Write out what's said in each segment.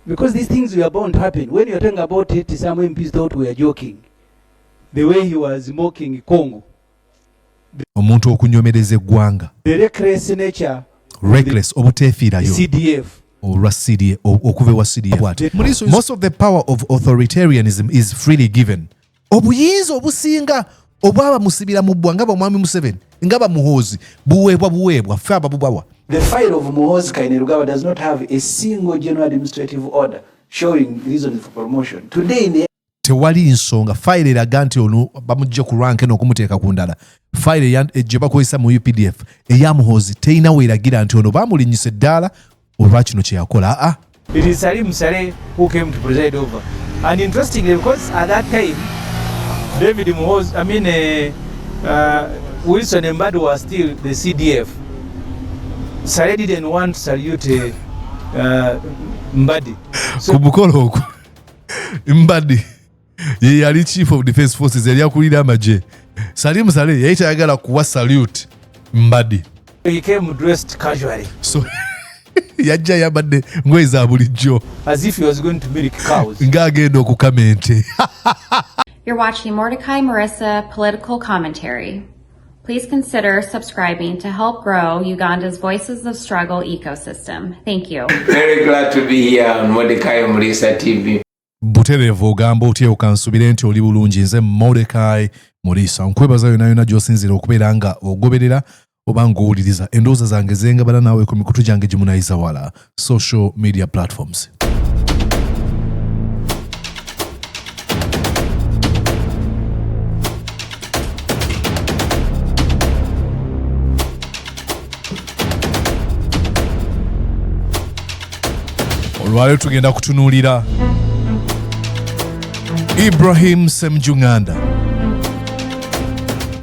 Because these things were bound to happen. When you're talking about it, some MPs thought we were joking. The way he was mocking Congo. Omuntu okunyomereza eggwanga. The reckless nature. Reckless obuteefiirayo. CDF. Or CDF, okuve wa CDF. Most of the power of authoritarianism is freely given. Obuyinza obusinga obwaba musibira mu bbwanga bw'omwami Museveni ngaba Muhoozi buweebwa faba bubawa. The file of Muhoozi Kainerugaba does not have a single general administrative order showing reasons for promotion. Today in the tewali nsonga file eraga nti ono bamujja ku rank n'okumuteeka ku ndala. File gye bakozesa mu UPDF eya Muhoozi teyina weeragira nti ono bamulinnyisa eddaala olwa kino kye yakola. It is Salim Saleh who came to preside over. And interestingly, because at that time David Muhoozi, Wilson Mbadi was still the CDF. Saleh didn't want to salute Mbadi. So, kumukolo okwo Mbadi ye yali chief of defense forces yali akulira amaje. Salim Saleh yali tayagala kuwa salute Mbadi. He came dressed casually. So yajja yabadde ngoye za bulijjo. As if he was going to milk cows. Ng'agenda okukama ente. You're watching Mordecai Marissa Political Commentary. Please consider subscribing to help grow Uganda's Voices of Struggle ecosystem. Thank you. Very glad to be here on Mordecai Marissa TV. Butereevu ogamba otya okansubire nti oli bulungi nze Mordecai Marissa nkwebaza yonna gy'osinzira okubeera nga ogoberera oba ng'owuliriza endowooza zange zengabala naawe ku mikutu gyange gimunayiza wala social media platforms. Olwaleero tugenda kutunuulira Ibrahim Semujju Nganda.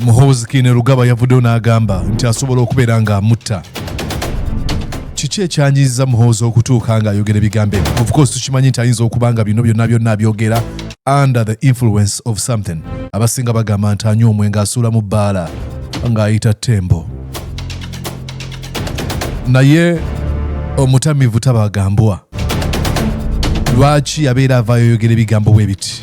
Muhoozi Kainerugaba yavuddeyo n'agamba nti asobola okubeera nga amutta. Kiki ekyanyiza Muhoozi okutuuka nga ayogera ebigambo ebyo? Of course tukimanyi nti ayinza okuba nga bino byonna abyogera under the influence of something. Abasinga bagamba nti anywa omwenge asuula mu bbaala ng'ayita Tembo. Naye omutamivu tabagambwa. Lwaki yabeera avaayo ayogera ebigambo bwe biti?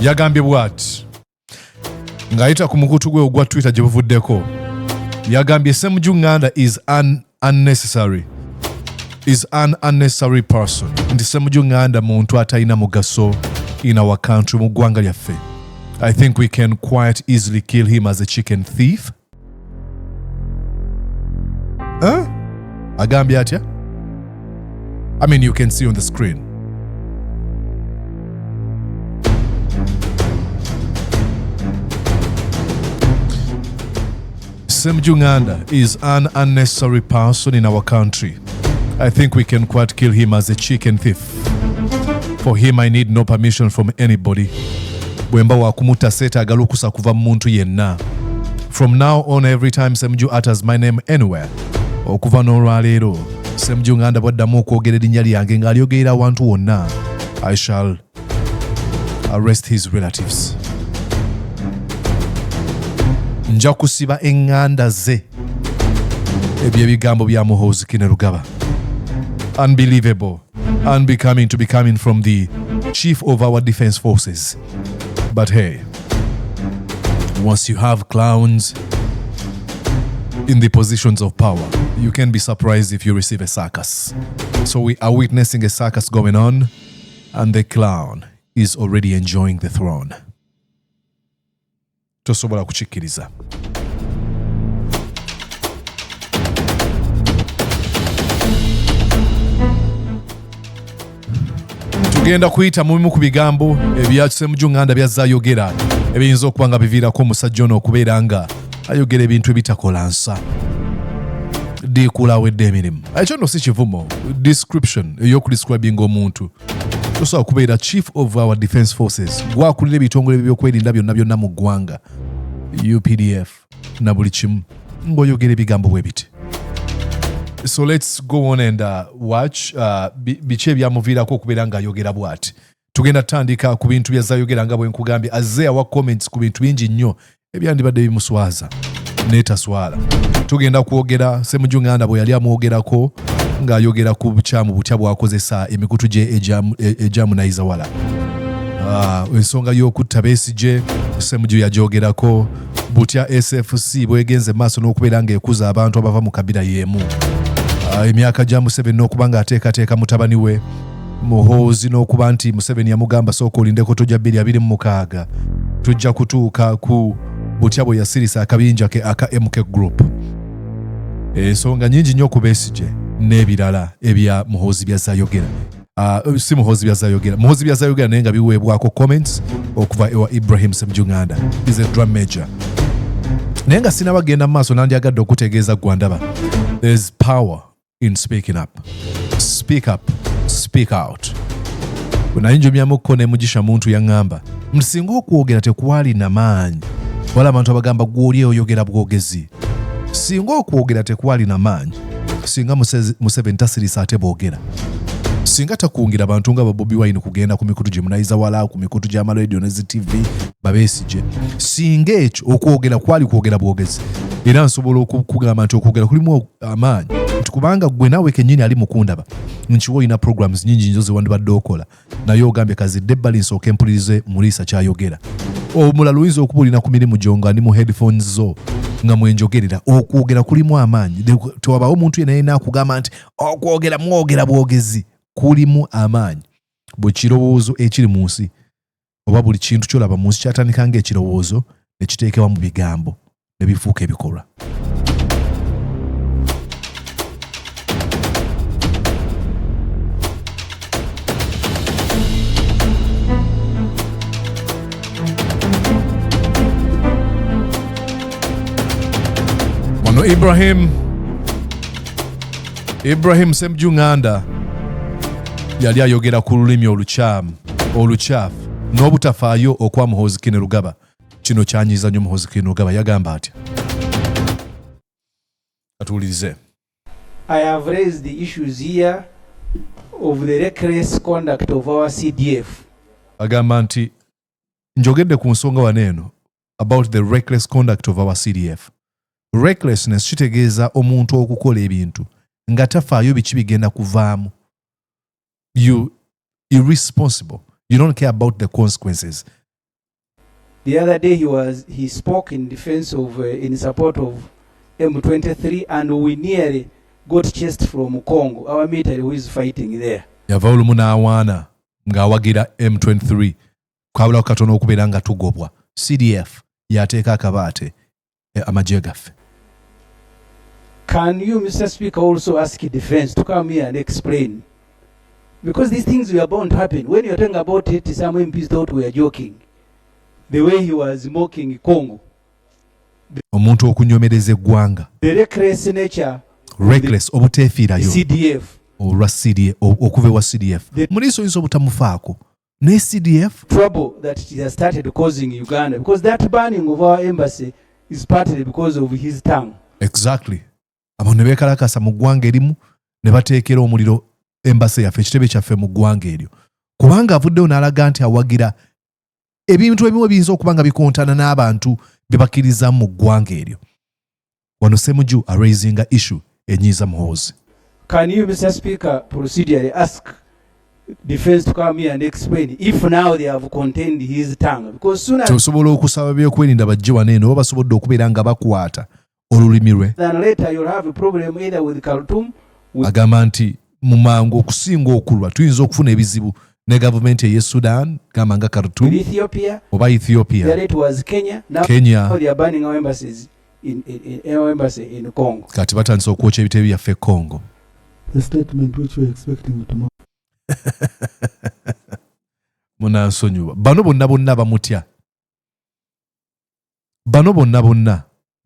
Yagambye bw'ati ng'ayita ku mukutu gwe ogwa Twitter gye buvuddeko. Yagambye Semujju Nganda is an unnecessary person. Nti Semujju Nganda muntu atalina mugaso in our country mu ggwanga lyaffe. I think we can quite easily kill him as a chicken thief. Agambye atya? I mean, you can see on the screen. Semujju Nganda is an unnecessary person in our country. I think we can quite kill him as a chicken thief. For him, I need no permission from anybody. Bwemba wakumuta seetaagala okusa kuva mu muntu yenna. From now on, every time Semujju utters my name anywhere, okuva n'olwaleero, Semujju Nganda bw'addamu okwogera erinnya lyange ng'alyogerera awantu wonna, I shall arrest his relatives. Nja kusiba eŋŋanda ze. Ebyo ebigambo bya Muhoozi Kainerugaba. Unbelievable. Unbecoming to be coming from the chief of our defense forces. But hey, once you have clowns in the positions of power, you can be surprised if you receive a circus. So we are witnessing a circus going on, and the clown is already enjoying the throne. Tosobola kukikkiriza. Tugenda kuyita mu bimu ku bigambo ebya Semujju Nganda byazza ayogera ebiyinza okuba nga biviirako omusajja ono okubeera nga ayogera ebintu ebitakola nsa. Diikula awedde emirimu. Ekyo nno si kivumo. Description ey'okudescribinga omuntu. Tosobola kubeera chief of our defense forces. Gwakulira ebitongole by'ebyokwerinda byonna mu ggwanga. UPDF na buli kimu. Ng'oyogera ebigambo bwe biti. So let's go on and watch biki ebyamuviirako okubeera ng'ayogera bw'ati. tugenda tandika ku bintu bya zayogera nga bwe nkugambye azze wa comments ku bintu bingi nnyo ebyandibadde bimuswaza netaswala. Tugenda kwogera Semujju Nganda bwe yali amwogerako ng'ayogera ku bukyamu butya bw'akozesa emikutu gye egyamunaayiza wala. Ensonga y'okutta Besigye Semujju yagyogerako, butya SFC bwegenze maaso n'okubeera ng'ekuza abantu abava mu kabira y'emu. Emyaka gya Museveni n'okuba ng'ateekateeka mutabani we Muhoozi n'okuba nti Museveni yamugamba sooka olindeko tojja 2026 tujja kutuuka ku butya bwe yasirisa akabinja ke aka MK Group. Ensonga nyingi nnyo ku Besigye n'ebirala ebya Muhoozi byazayogera. Si Muhoozi byazayogera. Muhoozi byazayogera naye nga biweebwako comments okuva ewa Ibrahim Semujju Nganda. He's a drum major. Naye nga sinabagenda mu maaso nandyagadde okutegeeza gwandaba. There's power in speaking up. Speak up. Speak out. Kunayinjumyamukko ne Mugisha muntu yaŋŋamba msinga okwogera tekuwali na maanyi wala abantu abagamba gw'oli oyogera bwogezi. Singa okwogera tekuwali na maanyi singa Museveni tasirisa ate boogera. Singa takungira abantu nga Bobi Wine kugenda ku mikutu gye munaayiza wala ku mikutu gy'amaladio ne TV Besigye. Singa ekyo okwogera kwali kwogera bwogezi era nsobola okugamba nti okwogera kulimu amaanyi nti kubanga gwe naawe kennyini ali mukundaba nkiwa olina programs nyingi nzo ze wandibadde okola naye ogambye kazidde ebbali nsooka empulirize Muliisa kyayogera. Omulala oyinza okubulina ku mirimu gyo nga ndi mu headphones zo nga mwenjogerera. Okwogera kulimu amaanyi. Tewabaawo omuntu yenna yenna akugamba nti okwogera mwogera bwogezi. Kulimu amaanyi. Bwe kirowoozo ekiri mu nsi oba buli kintu kyolaba mu nsi kyatandika ng'ekirowoozo ne kiteekebwa mu bigambo ne bifuuka ebikolwa. Wano Ibrahim Semujju Nganda yali ayogera ku lulimi olukyafu n'obutafaayo okwa Muhoozi Kainerugaba. Kino kyanyiza nnyo Muhoozi Kainerugaba. Yagamba atya? Atuwulirize. I have raised the issues here of the reckless conduct of our CDF. Agamba nti njogedde ku nsonga waneeno about the reckless conduct of our CDF. Recklessness kitegeeza omuntu okukola ebintu nga tafaayo biki bigenda kuvaamu. You irresponsible. You don't care about the consequences. The other day he spoke in defense of in support of M23 and we nearly got chased from Congo. Our military who is fighting there. Yava olumu n'awaana ng'awagira M23 kwabula katono okubeera nga tugobwa. CDF yateeka akabaate amagye gaffe. Can you, Mr. Speaker, also ask defense to come here and explain? Because these things were bound to happen. When you're talking about it, some MPs thought we were joking. The way he was mocking Congo. Omuntu okunyomereza eggwanga. The reckless nature. Reckless obuteefiirayo. CDF. Olwa CDF okuva wa CDF. Muliiso oyinza obutamufaako. Ne CDF. Trouble that it has started causing Uganda. Because that banning of our embassy is partly because of his tongue. Exactly. Abo ne beekalakasa mu ggwanga erimu ne bateekera omuliro embassy yaffe ekitebe kyaffe mu ggwanga eryo. Kubanga avuddewo n'alaga nti awagira ebintu ebimu biyinza okuba nga bikontana n'abantu bye bakkiriza mu ggwanga eryo. Wano Semujju raising issue enyiiza Muhoozi. Can you, Mr. Speaker, procedurally ask defense to come here and explain if now they have contained his tongue? Because soon as tusobola okusaba byokwerinda bajje waneeno oba basobodde okubeera nga bakwata olulimi lwe. Then later you'll have a problem either with Khartoum. Agamba nti mu mangu okusinga okulwa tuyinza okufuna ebizibu ne gavumenti ey'e Sudan gamba nga Khartoum oba Ethiopia. There it was Kenya. Now they are banning our embassies our embassy in Congo. Kati batandise okwokya ebitebe byaffe Congo. The statement which we are expecting tomorrow. Munansonyiwa. Bano bonna bamutya.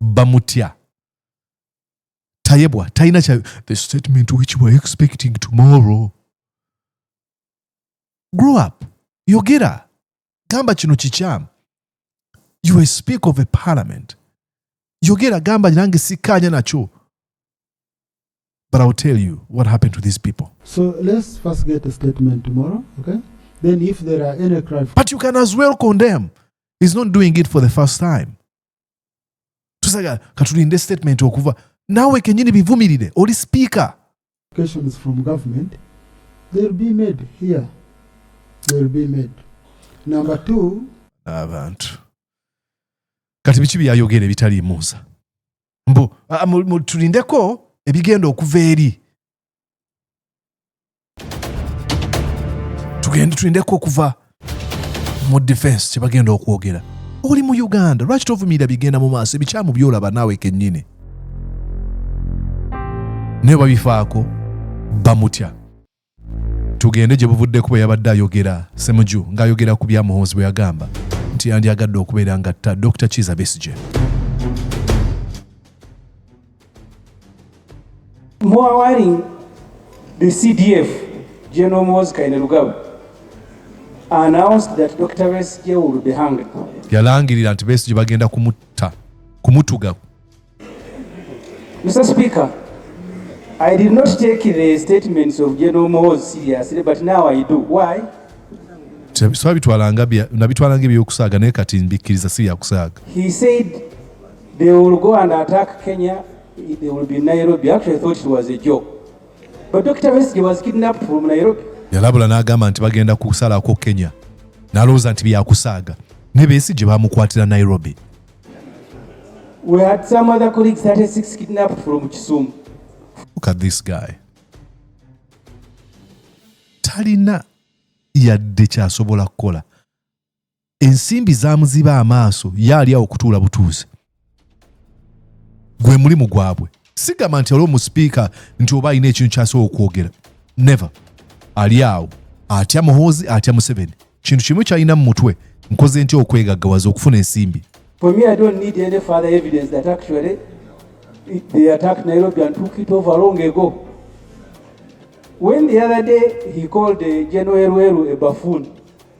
Bamutya. Tayebwa, taina cha the statement which we are expecting tomorrow. Grow up. Yogera. Gamba kino kikyamu. You will speak of a parliament. Yogera gamba nange sikanya nacho. But I'll tell you what happened to these people. So let's first get a statement tomorrow, okay? Then if there are any cry for But you can as well condemn. He's not doing it for the first time. Tusaga katulinde statement okuva nawe kenyini bivumirire oli speaker. applications from government, they'll be made here. They'll be made. Number 2, abantu kati biki byayogera bitali musa mbu tulindeko ebigenda okuva eri tulindeko okuva mu defense kye bagenda okwogera. Oli mu Uganda lwaki tovumirira bigenda mu maaso ebikyamu byolaba naawe kennyini naye babifaako bamutya. Tugende gye buvuddeko bwe yabadde ayogera Semujju ng'ayogera ku bya Muhoozi bwe yagamba nti yandiyagadde okubeera ngatta Dr. Kizza Besigye. More worrying, the CDF, General Muhoozi Kainerugaba, announced that Dr. Besigye will be hanged. Yalangirira nti Besigye bagenda kumutuga. Mr. Speaker, I did not take the statements of General Muhoozi seriously, but now I do. Why? Nabitwalanga ebyokusaaga naye kati mbikkiriza si yakusaaga. He said they will go and attack Kenya, they will be in Nairobi. Actually, I thought it was a joke. But Dr. Besigye was kidnapped from Nairobi. Yalabula n'agamba nti bagenda kusalako Kenya. N'alowooza nti byakusaaga. Ne Besigye bamukwatira Nairobi. We had some other colleagues, 36, kidnapped from Kisumu. Look at this guy. Talina yadde kyasobola kukola. Ensimbi zaamuziba amaaso yali awo okutuula butuuzi. Gwe mulimu gwabwe. Sigamba nti olwo mu speaker nti oba alina ekintu kyasobola okwogera. Never. Ali awo. Atya Muhoozi, atya Museveni. Kintu kimu kyalina mu mutwe. Nkoze ntya okwegaggawaza okufuna ensimbi. For me, I don't need any further evidence that actually they attacked Nairobi and took it over long ago. When the other day he called General Erweru a buffoon.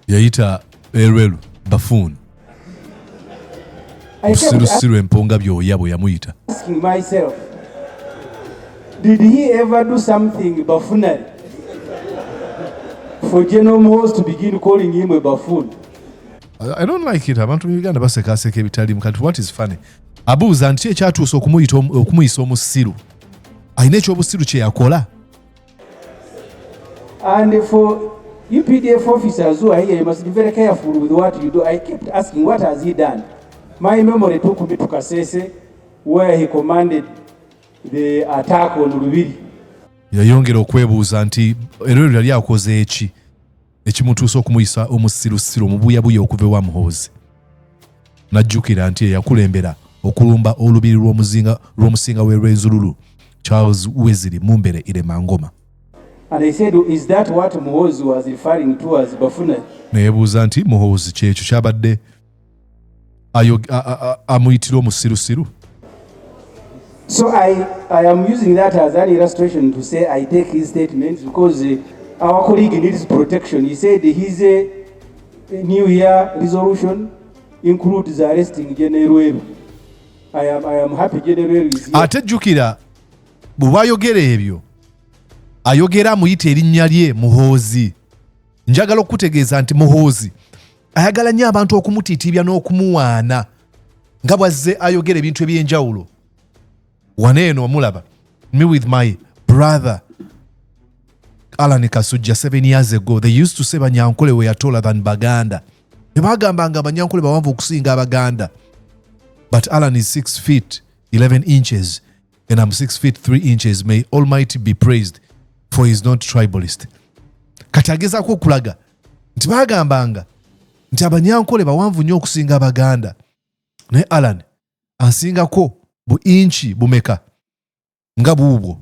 Yayita Erweru buffoon. I kept emponga byoya bwe yamuyita. asking myself, did he ever do something buffoonery for General Muhoozi to begin calling him a buffoon? I don't like it. Abantu mu Uganda basekaseka ebitali mukati. What is funny? Abuuza nti ekyatuusa okumuyisa omusiru. Alina ekyobusiru kye yakola. And for UPDF officers who are here, you must be very careful with what you do. I kept asking, what has he done? My memory took me to Kasese, where he commanded the attack on Lubiri. Yayongera okwebuuza nti Erweru yali akoze eki ekimutuusa okumuyisa omusirusiru omubuyabuya okuva ewa Muhoozi. Najjukira nti yakulembera okulumba olubiri lw'omusinga w'Erwenzululu Charles Weziri Mumbere Iremangoma. And I said, is that what Muhoozi was referring to as buffoonery? Neebuuza nti Muhoozi kyekyo kyabadde amuyitira omusirusiru. So I am using that as an illustration to say I take his statements because our colleague needs protection. He said his New Year resolution includes arresting General Erweru. I am happy General Erweru is here. Ate jjukira bwe ayogera ebyo ayogera muyita erinnya lye Muhoozi. Njagala okutegeeza nti Muhoozi ayagala nnyo abantu okumutiitibya n'okumuwaana nga bwazze ayogera ebintu eby'enjawulo. Waneeno omulaba me with my brother Alan Kasujja 7 years ago, they used to say Banyankole were taller than Baganda. Nebagambanga Banyankole bawanvu okusinga Abaganda. But Alan is 6 feet 11 inches and I'm 6 feet 3 inches. May Almighty be praised, for he is not tribalist. Kati agezaako okulaga nti bagambanga nti Abanyankole bawanvu nnyo okusinga Abaganda. Naye Alan asingako bu inchi bumeka nga buubwo.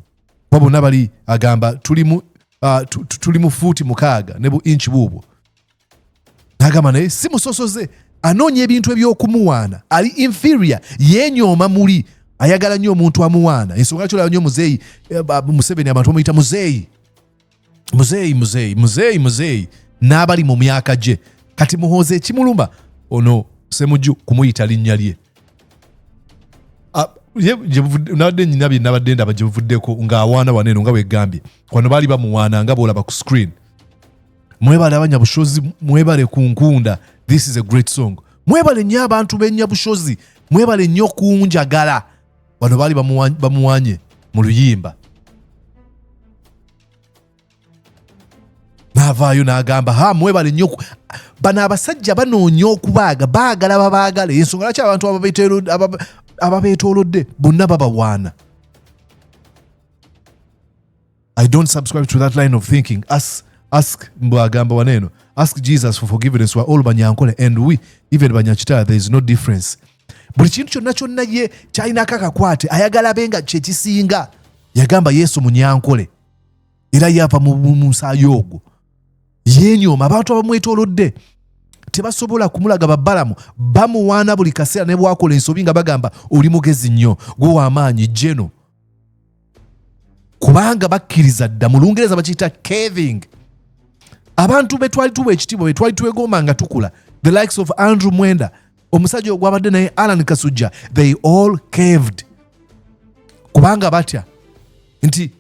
Wabona bali agamba tuli mu fuuti 6 ne bu inchi buubwo. Nagamba naye si musosoze anoonya ebintu eby'okumuwaana. Ali inferior, yenyooma muli, ayagala nnyo omuntu amuwaana. Ensonga lwaki olaba nnyo muzeeyi Museveni abantu bamuyita muzeeyi n'abali mu myaka gye. Kati Muhoozi ekimuluma ono Semujju kumuyita linnya lye. Nabadde nyina bye nabadde ndaba gye buvuddeko ng'awaana waneeno nga bwegambye. Wano baali bamuwaana nga bw'olaba ku screen. mwebale abanyabushozi, mwebale ku Nkunda. This is a great song. Mwebale nnyo abantu b'ennyabushozi, mwebale nnyo kunjagala. Bano baali bamuwanye mu luyimba. N'avaayo n'agamba mwebale nnyo. Bano abasajja banoonya okubaaga, baagala babaagala. Ensonga lwaki abantu ababeetoolodde bonna babawaana. I don't subscribe to that line of thinking. Ask mbwagamba waneno. Ask Jesus for forgiveness wa all banyankole, and we even banyakitala, there is no difference. Buli kintu kyonna ye kyalina kakakwate ayagala benga kyekisinga. Yagamba Yesu munyankole era yava mu musaayi ogwo. Yenyooma abantu abamwetoolodde tebasobola kumulaga babbalamu, bamuwaana buli kaseera ne bwakola ensobi nga bagamba oli mugezi nnyo, gwe w'amaanyi jeno. Kubanga bakkiriza dda, mu Lungereza bakiyita caving. Abantu betwali tuwa ekitiibwa, betwali twegomba nga tukula, the likes of Andrew Mwenda, omusajja ogwabadde naye Alan Kasujja, they all caved. Kubanga batya nti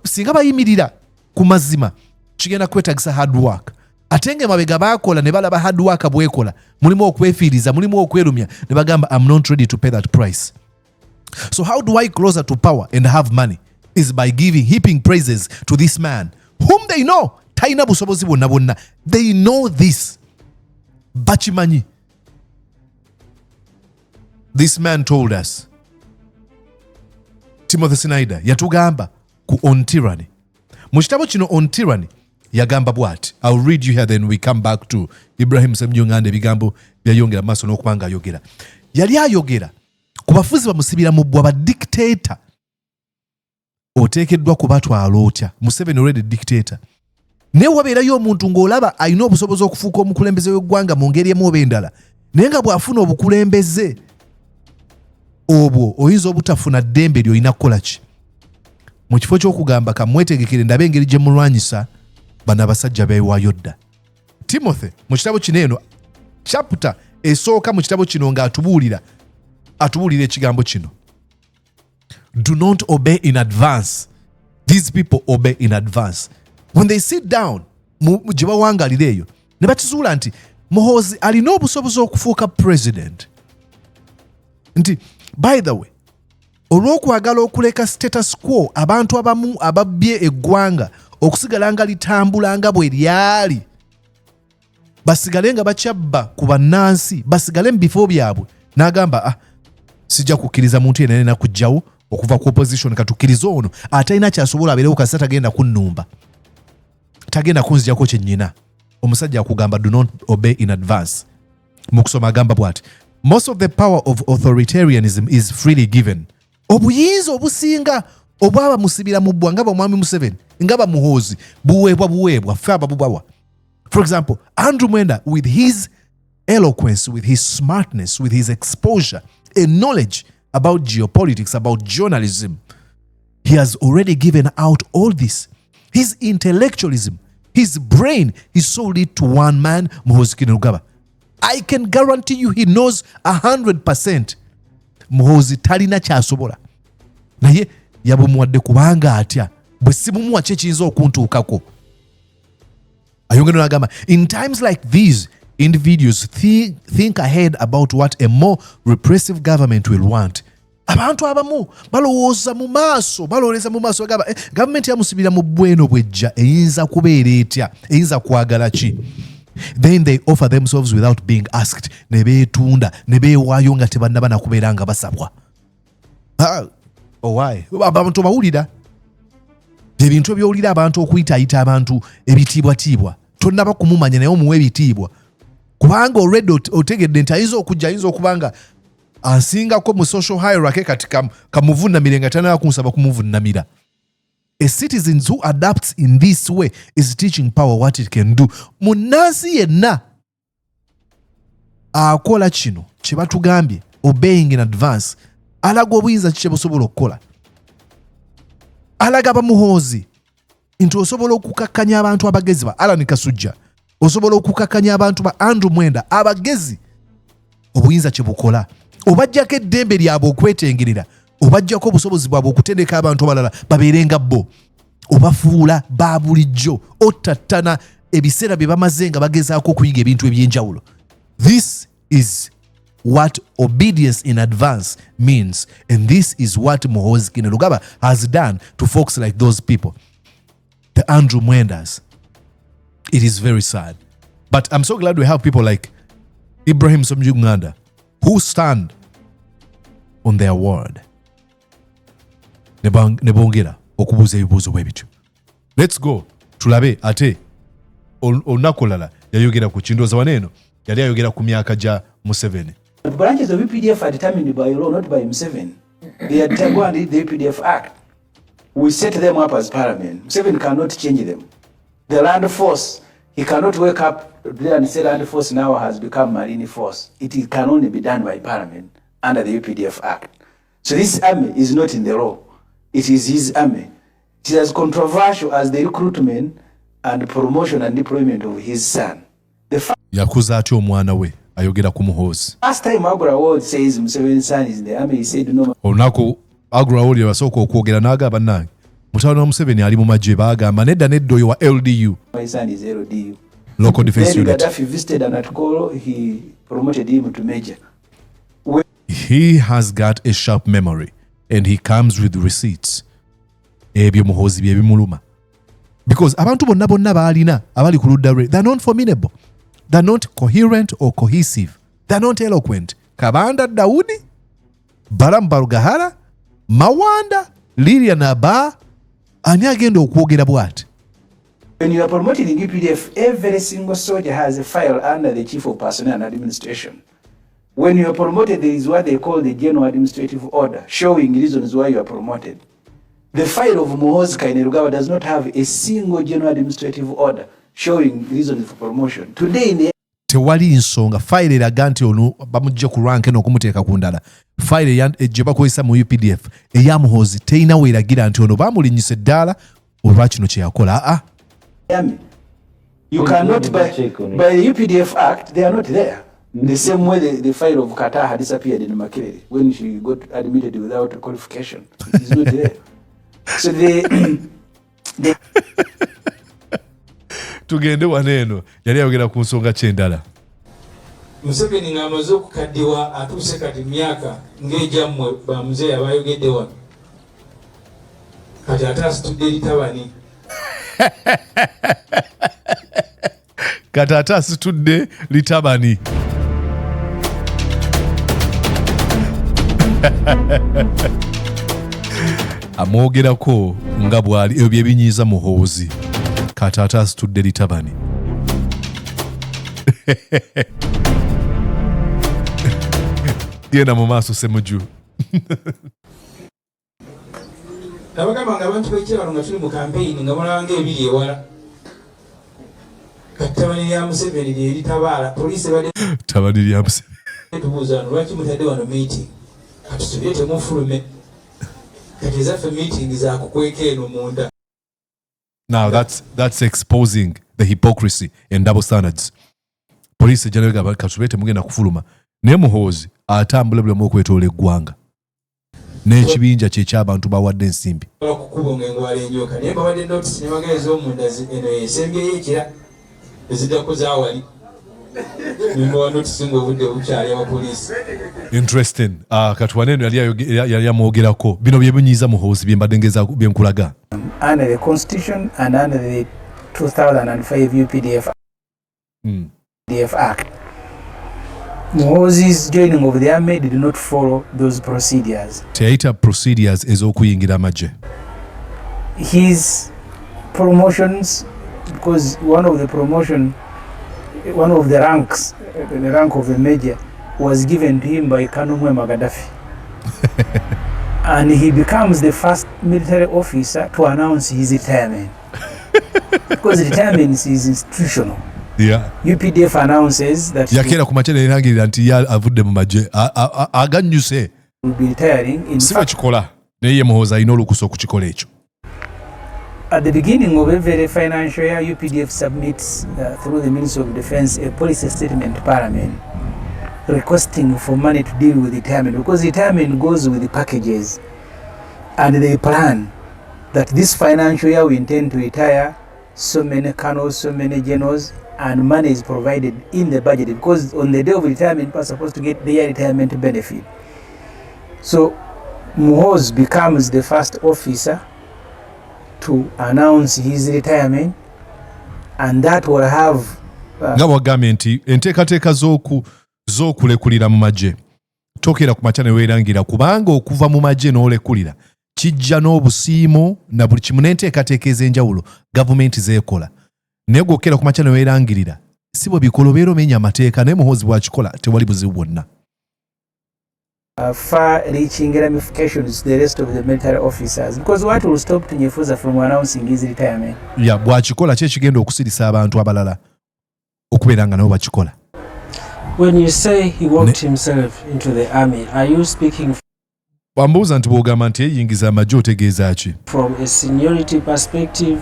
singa bayimirira ku mazima kigenda kwetagisa hard work. Ate ng'emabega baakola ne balaba hard work bwekola, mulimu okwefiiriza, mulimu okwerumya, ne bagamba I'm not ready to pay that price. So how do I closer to power and have money? Is by heaping praises to this man whom they know. Taina busobozi bonna bonna. They know this. Bachimanyi. This man told us. Timothy Snyder yatugamba ku On Tyranny. Mu kitabo kino On Tyranny yagamba bwati. I'll read you here, then we come back to Ibrahim Semujju Nganda ebigambo byayongera maaso n'okubanga ayogera. Yali ayogera ku bafuzi bamusibira mu bbwa ba dictator. Oteekeddwa kubatwala otya. Museveni already dictator. Ne wabeerayo omuntu ng'olaba alina obusobozi okufuuka omukulembeze w'eggwanga mu ngeri emu oba endala. Naye nga bw'afuna obukulembeze obwo oyinza obutafuna ddembe ly'olina kukola ki? Mu kifo ky'okugamba kamwetegekere ndabe engeri gye mulwanyisa bano abasajja beewaayo dda. Timothy mu kitabo kino eno chapter esooka mu kitabo kino ng'atubuulira ekigambo kino. Do not obey in advance. These people obey in advance. When they sit down, gye bawangalira eyo, ne bakizuula nti Muhoozi alina obusobozi okufuuka president. Nti, by the way, olw'okwagala okuleka status quo, abantu abamu ababbye eggwanga okusigala nga litambula nga bwe lyali, basigale nga bakyabba ku bannansi, basigale mu bifo byabwe, n'agamba sijja kukkiriza muntu yenna yenna kujjawo okuva ku opposition katukkiriza ono atalina kyasobola abeerewo kasita tagenda kunnumba, tagenda kunzijako kye nnyina. Omusajja akugamba do not obey in advance. Mu kusoma agamba bw'ati, most of the power of authoritarianism is freely given. Obuyinza obusinga obwaba musibira mu bbwa nga bamwami Museveni, nga bamuhoozi, buweebwa ffe ababubawa. For example, Andrew Mwenda, with his eloquence, with his smartness, with his exposure and knowledge about geopolitics, about journalism, he has already given out all this. His intellectualism, his brain, he sold it to one man, Muhoozi Kainerugaba. I can guarantee you he knows 100%. Muhoozi talina kyasobola. Naye yabumuwadde kubanga atya. Bwe simumuwa kye kiyinza okuntuukako. Ayongera n'agamba, in times like these, individuals think ahead about what a more repressive government will want. Abantu abamu balowooza mu maaso, balooleza mu maaso bagamba gavumenti yamusibira mu bweno bwejja eyinza kubeera etya, eyinza kwagala ki? Then they offer themselves without being asked. Ne beetunda, ne beewaayo nga tebannaba na kubeera nga basabwa. Why? Abantu bawulira. Ebintu ebyowulira abantu okuyitaayita abantu ebitiibwatiibwa. Tonnaba kumumanya naye omuwa ebitiibwa. Kubanga already otegedde nti ayinza okujja, ayinza okubanga ansingako mu social hierarchy kati kamuvunnamire nga tanaba kunsaba kumuvunnamira. A citizen who adapts in this way is teaching power what it can do. Munansi yenna akola kino kye batugambye obeying in advance, alaga obuyinza kye busobola okukola. Alaga Bamuhoozi nti osobola okukakkanya abantu abagezi ba Alan Kasujja, osobola okukakkanya abantu ba Andrew Mwenda abagezi, obuyinza kye bukola. Obajjako eddembe lyabwe okwetengerera, obajjako obusobozi bwabwe okutendeka abantu abalala babeerenga bo. obafuula ba bulijjo ottattana ebiseera bye bamaze nga bagezaako okuyiga ebintu ebyenjawulo. This is what obedience in advance means, and this is what Muhoozi Kainerugaba has done to folks like those people, the Andrew Mwendas. It is very sad, but I'm so glad we have people like Ibrahim Semujju Nganda who stand on their word. Nebongera okubuuza ebibuuzo bwe bityo. Let's go tulabe ate olunaku olulala yayogera ku kindooza waneeno yali ayogera ku myaka gya Museveni. The branches of UPDF are determined by law, not by Museveni. They are determined by the UPDF Act. We set them up as Parliament. Museveni cannot change them. The land force, he cannot wake up there and say land force now has become marine force. It can only be done by Parliament under the UPDF Act. So this army is not in the law. It is his army. It is as controversial as the recruitment and promotion and deployment of his son. Yakuza atyo omwana we ayogera ku Muhoozi. Last time Agra Award says Museveni's son is in the army, he said no. Olunaku Agra Award yabasooka okwogera n'agamba nange mutabani wa Museveni ali mu magye baagamba nedda oyo wa LDU. My son is LDU. Local Defense Unit. Gaddafi visited Anatkolo, he promoted him to major. He has got a sharp memory and he comes with receipts. Ebyo Muhoozi bye bimuluma. Because abantu bonna baalina abali ku ludda lwe, they're not formidable. They're not coherent or cohesive. They're not eloquent. Kabanda Daudi, Baram Barugahara, Mawanda, Lilian Abba, ani agenda okwogera bw'ati. When you are promoted in UPDF, every single soldier has a file under the Chief of Personnel and Administration. When you are promoted, there is what they call the General Administrative Order, showing reasons why you are promoted. The file of Muhoozi Kainerugaba does not have a single General Administrative Order showing reasons for promotion. Today in the tewali nsonga file eraga nti ono bamujja ku rank n'okumuteeka ku ndala. File gye bakozesa mu UPDF eya Muhoozi teyina weeragira nti ono bamulinnyisa eddaala olwa kino kye yakola. You cannot by the UPDF Act, they are not there. The same way the file of Qatar had disappeared in Makerere when she got admitted without qualification. It is not there. So tugende waneeno yali ayogera ku nsonga ky'endala. Museveni ng'amaze okukaddiwa atuuse kati myaka ng'egyammwe bamuzeeyi abayogedde wano kati ate asitudde litabani. Kati ate asitudde litabani. Amwogerako nga bw'ali ebyo bye binyiiza Muhoozi. Kati ate asitudde litabani. Genda mu maaso Semujju. Nabagamba nga abantu b'ekyalo nga tuli mu kampeyini nga mulaba ng'ebiri ewala. Kati tabani lya Museveni lye litabaala. Poliisi badde tabani lya Museveni. Tubuuza wano lwaki mutadde wano meeting? Kati tubye temufulume. Kati ezaffe meeting za kukweka eno munda. Now that's exposing the hypocrisy and double standards. Police general katubete mugenda kufuluma. Ne Muhoozi atambula bulamu okwetoola eggwanga. N'ekibinja kye ky'abantu bawadde ensimbi. Okukuba ng'engwala enyoka naye bawadde notice ne bagamba ez'omunda eno ensembyeyo ekira eziddako zaawali. Nimbawa notice ng'obudde bukyali awa poliisi. Interesting. Katuwaneeno yali amwogerako. Bino bye binyiiza Muhoozi bye mbadde ngeza bye nkulaga. Under the Constitution and under the 2005 UPDF Act, Muhoozi's joining of the army did not follow those procedures. Teyayita procedures ez'okuyingira amagye. His promotions, because one of the ranks, the rank of a major, was given to him by Colonel Gaddafi. And he becomes the first military officer to announce his retirement. Because retirement is institutional. Yeah. UPDF announces that yakera ku makere erangirira nti avudde mu magye aganyuse will be retiring. In fact, kikola naye Muhoozi alina olukusa okukikola ekyo. At the beginning of every financial year, UPDF submits through the Ministry of Defense a policy statement to Parliament requesting for money to deal with retirement, because retirement goes with the packages and they plan that this financial year we intend to retire so many colonels, so many generals, and money is provided in the budget, because on the day of retirement, people are supposed to get their retirement benefit. So Muhoozi becomes the first officer to announce his retirement, and that will have nga wagambye nti enteekateeka z'okulekulira mu magye tokera ku makya ne weerangira, kubanga okuva mu magye n'olekulira kijja n'obusiimo na buli kimu n'enteekateeka ez'enjawulo gavumenti zeekola. Naye gw'okera ku makya ne weerangirira si bwe bikola, obeera omenya amateeka, naye Muhoozi bw'akikola tewali buzibu bwonna. Far-reaching ramifications to the rest of the military officers, because what will stop Tunyefuza from announcing his retirement? Yeah, bw'akikola kye kigenda okusirisa abantu abalala okubeera nga nabo bakikola. When you say he walked himself into the army, are you speaking Wambuuza nti bw'ogamba nti yeyingiza amagye otegeeza ki? From a seniority perspective,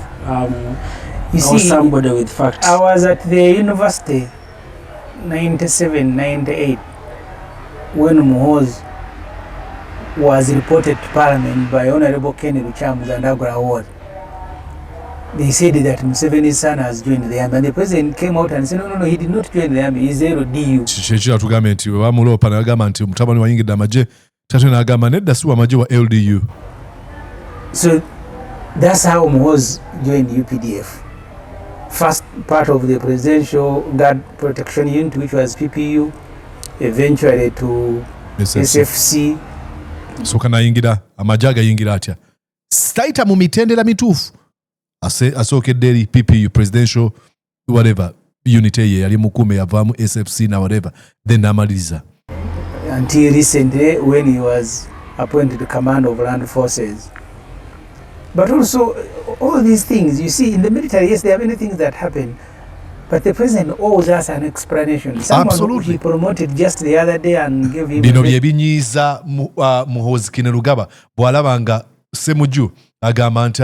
you or see, somebody with facts? I was at the university 97, 98 when Muhoozi was reported to Parliament by Honorable Kenny Ruchamu's Underground Award. They said that Museveni's son has joined the army, and the president came out and said, no, he did not join the army, he's LDU. Kyekyo atugambye nti bamuloopa n'agamba nti mutabani wayingidde amagye, tate n'agamba nedda si w'amagye wa LDU. So that's how Muhoozi joined UPDF. First part of the Presidential Guard Protection Unit, which was PPU, eventually to SFC. So kanayingira amagye agayingira atya staita mu mitendera mituufu asookedde eri PPU, Presidential whatever unit ye yali mukume yavaamu SFC na whatever, then namaliriza until recently when he was appointed to command of land forces. But also all these things you see in the military, yes, there are many things that happen, but the president owes us an explanation. Someone Absolutely. Who he promoted just the other day and gave him bino bye binyiiza Muhoozi Kainerugaba bw'alaba nga Semujju agamba nti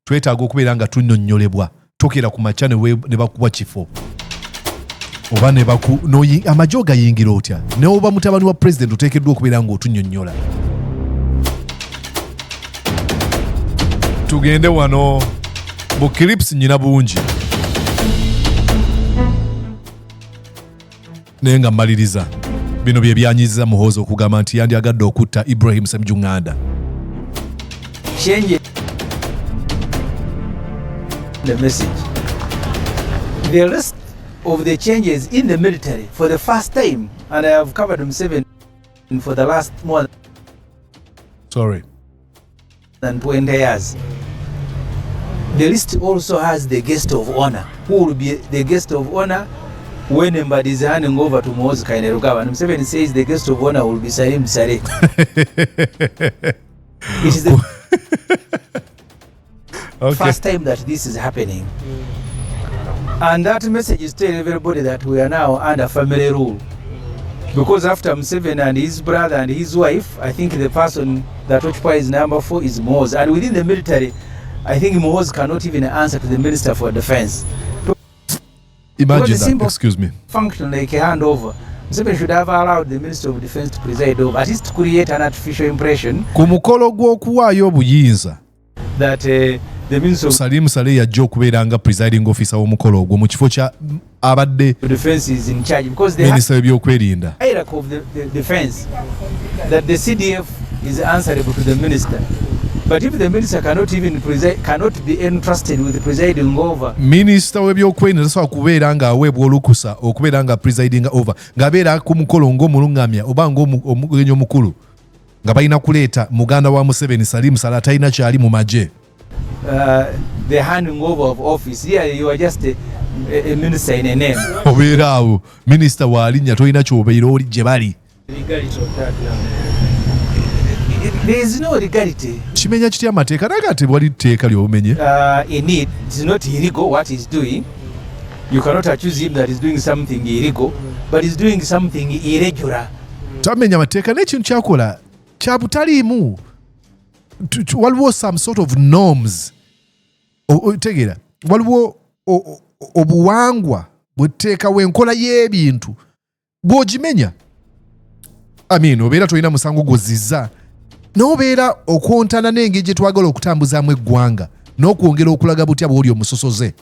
twetaaga okubeera nga tunnyonnyolebwa, tokera ku makya ne bakuwa kifo oba amagye ogayingira otya, ne oba mutabani wa president oteekeddwa okubeera nga otunnyonnyola. Tugende wano bu clips nyina bungi naye nga mmaliriza bino bye byanyiza Muhoozi okugamba nti yandyagadde okutta Ibrahim Semujju Nganda. change the message. The rest of the changes in the military for the first time, and I have covered them 7 for the last more than 20 years. The list also has the guest of honor. Who will be the guest of honor when Mbadi is handing over to Muhoozi Kainerugaba? And Museveni says the guest of honor will be Salim Saleh. It is the first time that this is happening. And that message is telling everybody that we are now under family rule. Because after Museveni and his brother and his wife, I think the person that occupies number 4 is Muhoozi. And within the military, I think Muhoozi cannot even answer to the Minister for Defense. Imagine that, excuse me. Function like a handover. Museveni should have allowed the Minister of Defense to preside over, at least to create an artificial impression. Ku mukolo gw'okuwaayo obuyinza that the Minister of Salim Saleh yajja okubeera nga presiding officer w'omukolo ogwo mu kifo kya abadde Defense is in charge, because they Minister w'ebyokwerinda. hierarchy of the defense that the CDF is answerable to the minister. But if the minister cannot even cannot be entrusted with presiding over, Minister w'ebyokwerinda tasobola kubeera nga aweebwa olukusa okubeera nga presiding over, ng'abeera ku mukolo ng'omulungamya oba ng'omugenyi omukulu nga balina kuleeta muganda wa Museveni Salim Saleh talina kyali mu magye. the handing over of office, here you are just a minister in a name. Obeera awo minisita waalinnya tolina ky'obeera oli gye bali. There is no legality. Kimenya kitya amateeka naye ate wali tteeka ly'obumenye. In it is not illegal what he's doing. You cannot accuse him that he's doing something illegal, but he's doing something irregular. Tamenya amateeka n'ekintu kyakola kya butaliimu. Waliwo some sort of norms. Tegeera waliwo obuwangwa bw'etteekawo enkola y'ebintu bw'ogimenya. Obeera tolina musango gw'ozizza n'obeera okwontana n'engeri gye twagala okutambuzaamu eggwanga n'okwongera okulaga butya bw'oli omusosoze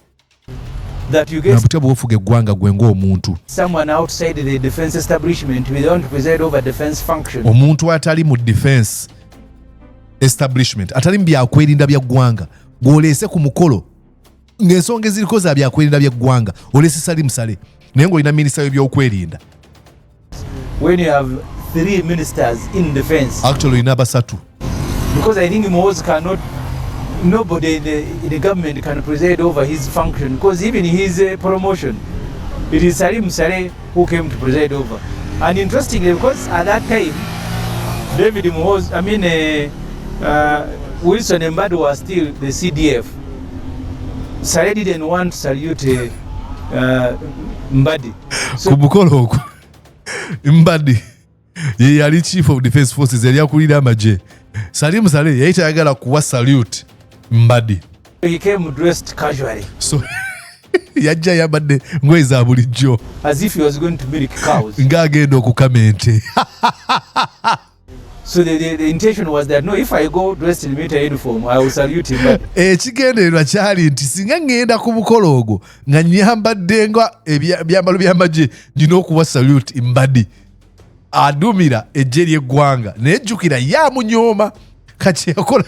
that you get na butya bw'ofuga eggwanga gwe ng'omuntu someone outside the defense establishment who don't preside over defense function. omuntu atali mu defense establishment atali mu byakwerinda bya ggwanga gw'oleese ku mukolo ng'ensonga eziriko za byakwerinda bya ggwanga oleese sali musale naye ng'olina minisita w'ebyokwerinda. When you have 3 ministers in defense, actually olina basatu because I think Muhoozi cannot, nobody in the government can preside over his function, because even his promotion, it is Salim Saleh who came to preside over. And interestingly, because at that time, David Muhoozi, Wilson Mbadi was still the CDF. Saleh didn't want to salute Mbadi. ku mukolo ogwo Mbadi ye yali chief of defense forces yali akulira amagye. Salim Saleh yali tayagala kuwa salute Mbadi. He came dressed casually, So yajja yambadde ngoye za bulijjo as if he was going to milk cows. ng'agenda okukama ente. So the intention was that, no, if I go dressed in military uniform, I will salute him. But Ekigendererwa kyali nti singa ngenda ku mukolo ogwo nga nyambadde nga ebyambalo by'amagye ndina okuwa salute Mbadi adumira eggye ly'eggwanga nejjukira yamunyooma kati yakola.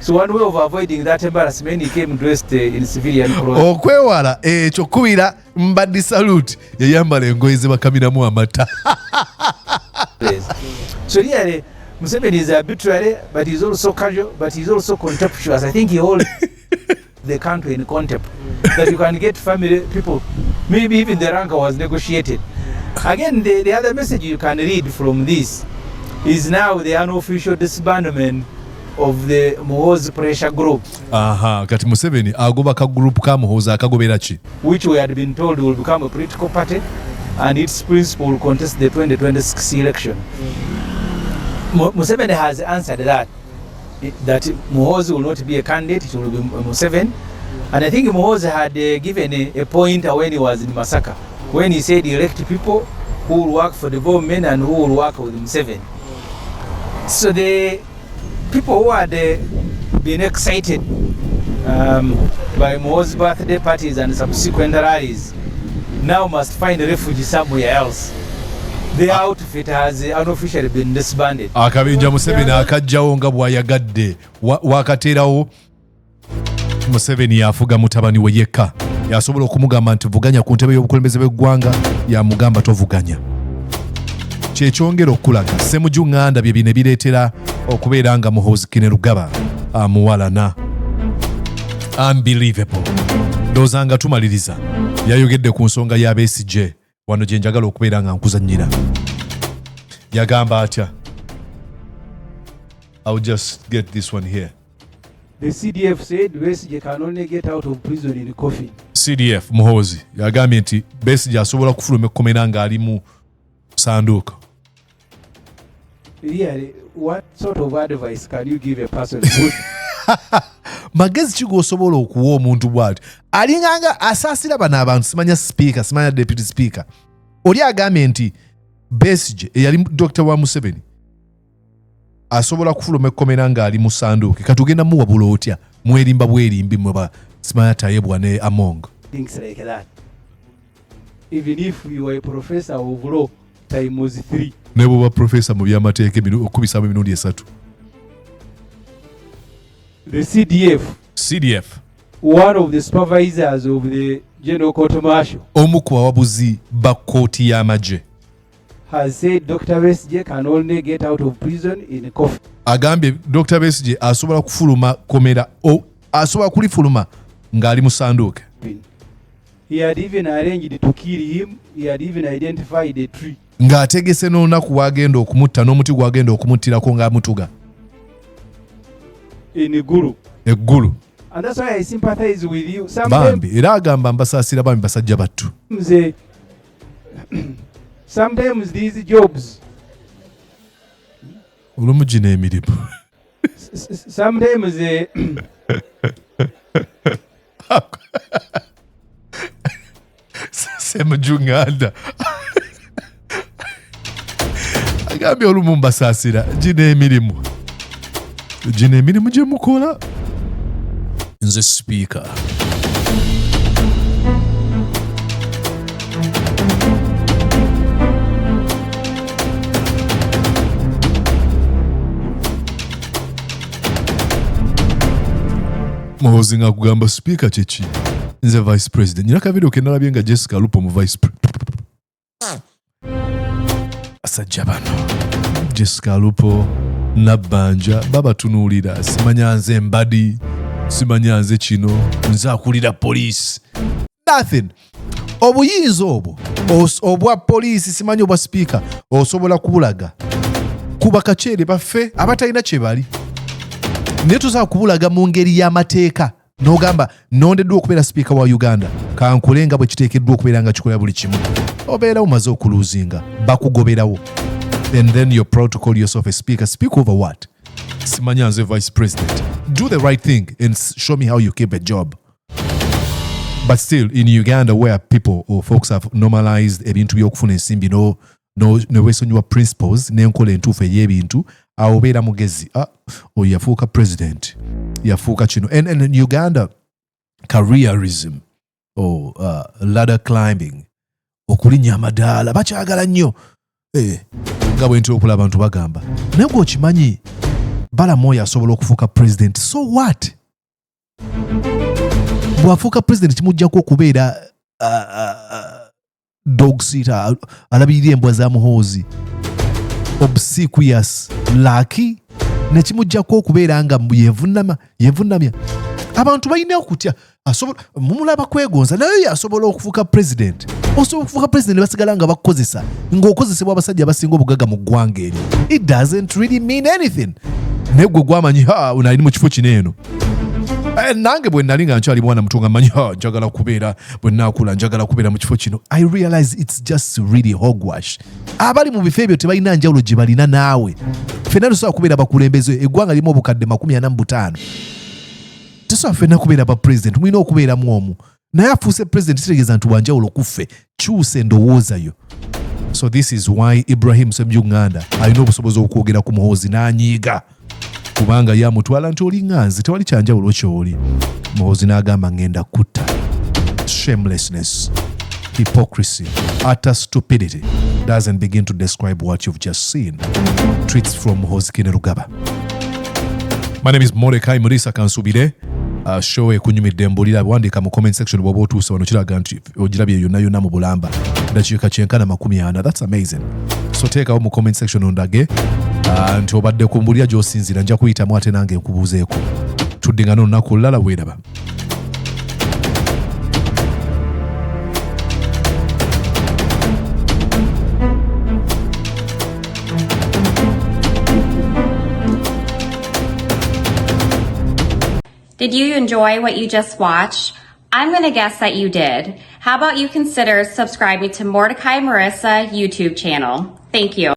so one way of avoiding that embarrassment, he came dressed in civilian clothes. Okwewala ekyo kubira Mbadi salute yayambala engoye ze bakamiramu amata. So really, Museveni is arbitrary, but he's also casual, but he's also contemptuous. I think he holds the country in contempt. That you can get family people, maybe even the rank was negotiated. Again, the other message you can read from this is now the unofficial disbandment of the Muhoozi pressure group. Aha, kati Museveni agoba ka group ka Muhoozi akagobera ki? Which we had been told will become a political party and its principal will contest the 2026 election. Museveni has answered that Muhoozi will not be a candidate, it will be Museveni. And I think Muhoozi had given a pointer when he was in Masaka, when he said elect people who will work for the government and who will work with Museveni. So the people who had been excited by Muhoozi's birthday parties and subsequent rallies now must find refuge somewhere else. The outfit has unofficially been disbanded. Akabinja Museveni akajjawo nga bwayagadde wakateerawo Museveni yafuga mutabani we yekka yasobola okumugamba nti vuganya ku ntebe y'obukulembeze bw'eggwanga yamugamba tovuganya. Kyekyongera okulaga Semujju Nganda bye bino bireetera okubeera nga Muhoozi Kainerugaba amuwalana. Unbelievable. Ndowooza nga tumaliriza yayogedde ku nsonga ya Besigye wano gye njagala okubeera nga nkuzannyira. Yagamba atya? I'll just get this one here. The CDF said Besigye can only get out of prison in a coffin. CDF Muhoozi yagambye nti Besigye asobola kufuluma ekkomera ng'ali mu sanduuka. Really, what sort of advice can you give a person? Magezi ki g'osobola okuwa omuntu bw'ati alinganga asaasira bano abantu simanya speaker simanya deputy speaker oli agambye nti Besigye eyali Dr. wa Museveni asobola kufuluma ekkomera ng'ali mu sanduuke katugenda muwabula otya mwerimba bwerimbi mweba simanya tayebwa ne Among Things like that. Even if you were a professor of law, time was 3. ne bw'oba profesa mu by'amateeka okubisaamu emirundi 3. The CDF, one of the supervisors of the General Court Martial, omu ku bawabuzi ba kkooti y'amagye has said Dr. Besigye can only get out of prison in a coffin. agambye Dr. Besigye asobola kufuluma komera asobola kulifuluma ng'ali mu sanduuke. He had even arranged to kill him. He had even identified a tree. Ng'ategese n'olunaku w'agenda okumutta n'omuti gw'agenda okumuttirako ng'amutuga. In Igulu. Eggulu. And that's why I sympathize with you. Bambi era agamba mbasaasira bambi basajja battu. Sometimes these jobs. Olumu gino emirimu. Sometimes Semujju Nganda gambye olumu mbasaasira gino emirimu gye mukola. Nze speaker. Muhoozi nga kugamba speaker kyeki. Nze vice president. Nyina kavideo ke nalabye nga Jessica Lupo mu vice asajja bano. Jessica Lupo Nabbanja babatunuulira. Simanya nze mbadi, simanya nze kino, nze akulira police. Nothing. Obuyinza obwa police simanyi obwa speaker osobola kubulaga. Kuba kaceere baffe abatalina kye bali. Naye tusobola kubulaga mu ngeri y'amateeka. N'ogamba nondeddwa okubeera sipiika wa Uganda kankule nga bwe kiteekeddwa okubeera nga kikola buli kimu. Obeera omaze okuluzinga bakugoberawo. And then you're proud to call yourself a speaker. Speak over what? Simanya nze vice president. Do the right thing and show me how you keep a job. But still, in Uganda, where people or folks have normalized ebintu by'okufuna ensimbi neweesonyiwa principles n'enkola entuufu ey'ebintu, awo obeera mugezi. Oyo yafuuka president, yafuuka kino. And in Uganda, careerism or ladder climbing, okulinnya amadaala bakyagala nnyo. Nga bwe ntera okulaba abantu bagamba naye gwe okimanyi Balamoyo asobola okufuuka president, so what? Bw'afuuka president kimuggyako okubeera dog sitter, alabirira embwa za Muhoozi, obsequious, lucky, ne kimuggyako okubeera nga yevunnamya. Abantu balina okutya. Mumulaba kwegonza naye yasobola okufuuka president. Osobola okufuuka president basigala nga bakukozesa ng'okozesebwa abasajja abasinga obugaga mu ggwanga eryo. It doesn't really mean anything. Naye gwe gwamanyi unali mu kifo kino eno. Nange bwe nali nga nkyali mwana muto nga mmanyi njagala kubeera bwe nnaakula njagala kubeera mu kifo kino. I realize it's just really hogwash. Abali mu bifo ebyo tebalina njawulo gye balina naawe. Ffenna tusobola kubeera bakulembeze eggwanga limu obukadde 45. Tesobola ffenna kubeera ba president, mulina okubeeramu omu. Naye afuuse president kitegeeza nti wanjawulo kuffe. Kyusa endowooza yo. So this is why Ibrahim Semujju Nganda alina obusobozi okwogera ku Muhoozi n'anyiiga. Kubanga yamutwala nti oli nganzi tewali kyanjawulo ky'oli. Muhoozi n'agamba ngenda kutta. Shamelessness, hypocrisy, utter stupidity doesn't begin to describe what you've just seen. Tweets from Muhoozi Kainerugaba. My name is Muhoozi Kainerugaba Kansubire. Show ekunyumidde mbulira wandiika mu comment section bw'oba otuuse wano kiraga nti ogirabye yonna mu bulamba. Dakiika kyenkana 40. That's amazing. So teekawo mu comment section ondage nti obadde ku mbulira gy'osinzira nja kuyitamu ate nange nkubuuzeeko. Tuddingana olunaku lulala weeraba. Did you enjoy what you just watched? I'm going to guess that you did. How about you consider subscribing to Mordecai Marissa YouTube channel? Thank you.